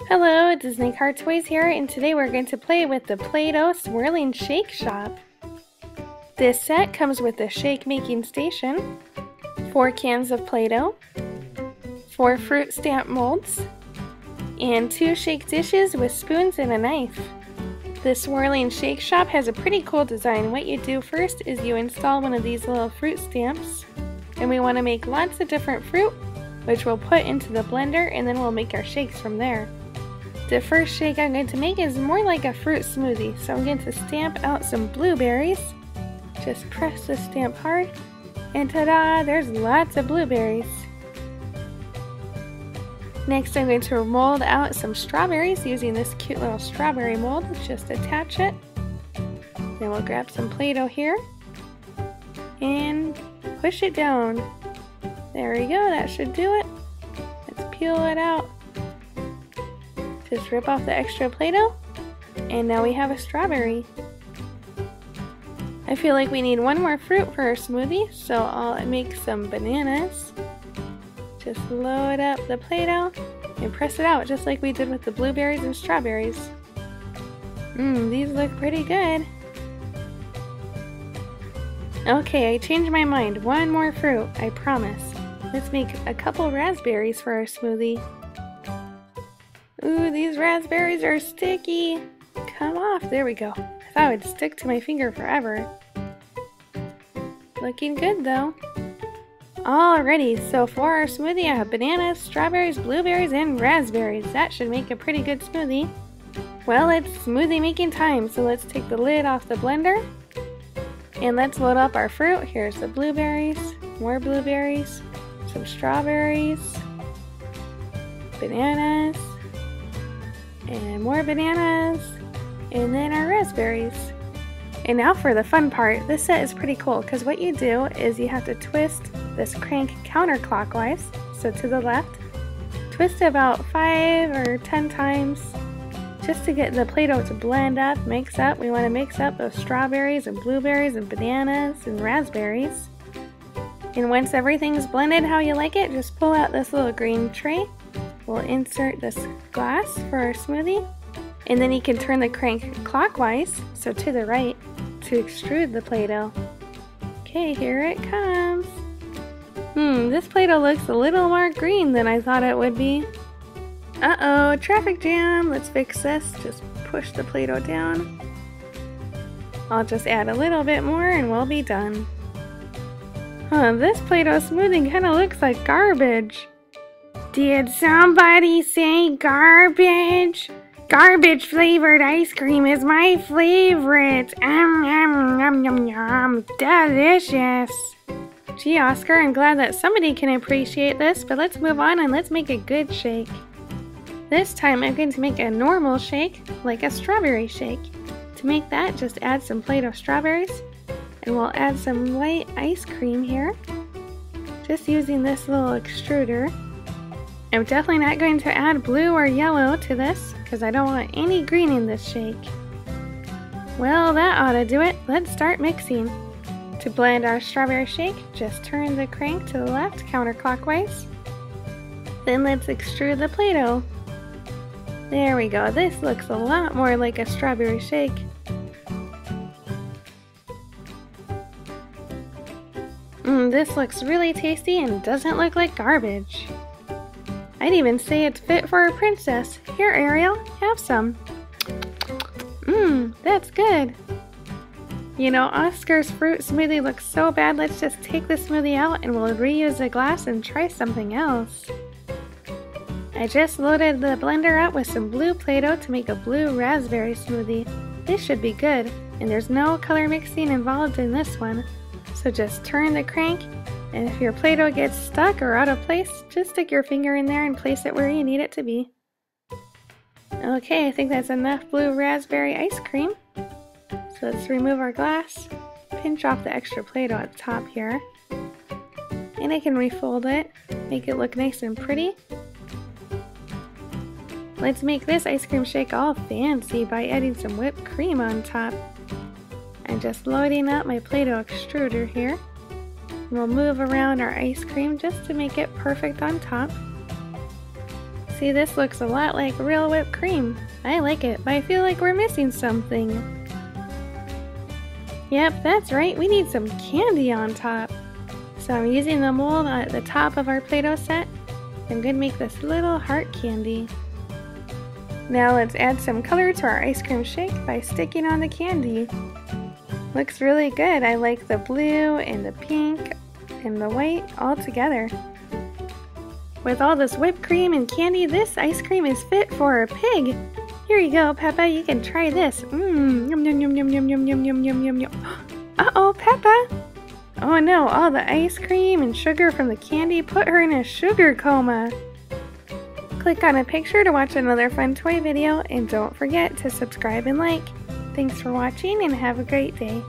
Hello, Disney Car Toys here, and today we're going to play with the Play-Doh Swirling Shake Shop. This set comes with a shake making station, 4 cans of Play-Doh, 4 fruit stamp molds, and 2 shake dishes with spoons and a knife. The Swirling Shake Shop has a pretty cool design. What you do first is you install one of these little fruit stamps, and we want to make lots of different fruit, which we'll put into the blender, and then we'll make our shakes from there. The first shake I'm going to make is more like a fruit smoothie, so I'm going to stamp out some blueberries. Just press the stamp hard, and ta-da! There's lots of blueberries. Next I'm going to mold out some strawberries using this cute little strawberry mold. Just attach it. Then we'll grab some Play-Doh here and push it down. There we go, that should do it. Let's peel it out. Just rip off the extra Play-Doh, and now we have a strawberry. I feel like we need one more fruit for our smoothie, so I'll make some bananas. Just load up the Play-Doh and press it out just like we did with the blueberries and strawberries. These look pretty good. Okay, I changed my mind. One more fruit, I promise. Let's make a couple raspberries for our smoothie. Ooh, these raspberries are sticky. Come off. There we go. I thought it would stick to my finger forever. Looking good though. Alrighty, so for our smoothie I have bananas, strawberries, blueberries, and raspberries. That should make a pretty good smoothie. Well, it's smoothie making time, so let's take the lid off the blender. And let's load up our fruit. Here's the blueberries, more blueberries, some strawberries, bananas, and more bananas, and then our raspberries. And now for the fun part. This set is pretty cool because what you do is you have to twist this crank counterclockwise, so to the left. Twist it about 5 or 10 times just to get the Play-Doh to blend up, mix up. We want to mix up those strawberries and blueberries and bananas and raspberries. And once everything's blended how you like it, just pull out this little green tray. We'll insert this glass for our smoothie, and then you can turn the crank clockwise, so to the right, to extrude the Play-Doh. Okay, here it comes. This Play-Doh looks a little more green than I thought it would be. Uh-oh, traffic jam. Let's fix this. Just push the Play-Doh down. I'll just add a little bit more and we'll be done. This Play-Doh smoothie kind of looks like garbage. Did somebody say garbage? Garbage flavored ice cream is my favorite. Yum, yum, yum, yum. Delicious. Gee, Oscar, I'm glad that somebody can appreciate this, but let's move on and let's make a good shake. This time I'm going to make a normal shake, like a strawberry shake. To make that, just add some Play-Doh strawberries, and we'll add some light ice cream here. Just using this little extruder. I'm definitely not going to add blue or yellow to this because I don't want any green in this shake. Well, that ought to do it. Let's start mixing. To blend our strawberry shake, just turn the crank to the left counterclockwise. Then let's extrude the Play-Doh. There we go. This looks a lot more like a strawberry shake. This looks really tasty and doesn't look like garbage. I'd even say it's fit for a princess. Here, Ariel, have some. That's good. You know, Oscar's fruit smoothie looks so bad, let's just take the smoothie out and we'll reuse the glass and try something else. I just loaded the blender up with some blue Play-Doh to make a blue raspberry smoothie. This should be good, and there's no color mixing involved in this one. So just turn the crank, and if your Play-Doh gets stuck or out of place, just stick your finger in there and place it where you need it to be. Okay, I think that's enough blue raspberry ice cream. So let's remove our glass, pinch off the extra Play-Doh at the top here, and I can refold it, make it look nice and pretty. Let's make this ice cream shake all fancy by adding some whipped cream on top. I'm just loading up my Play-Doh extruder here. We'll move around our ice cream just to make it perfect on top. See, this looks a lot like real whipped cream. I like it, but I feel like we're missing something. Yep, that's right, we need some candy on top. So I'm using the mold at the top of our Play-Doh set. I'm going to make this little heart candy. Now let's add some color to our ice cream shake by sticking on the candy. Looks really good. I like the blue and the pink and the white all together. With all this whipped cream and candy, this ice cream is fit for a pig. Here you go, Peppa. You can try this. Yum, yum, yum, yum, yum, yum, yum, yum, yum, yum, yum. Uh-oh, Peppa. Oh no, all the ice cream and sugar from the candy put her in a sugar coma. Click on a picture to watch another fun toy video, and don't forget to subscribe and like. Thanks for watching and have a great day.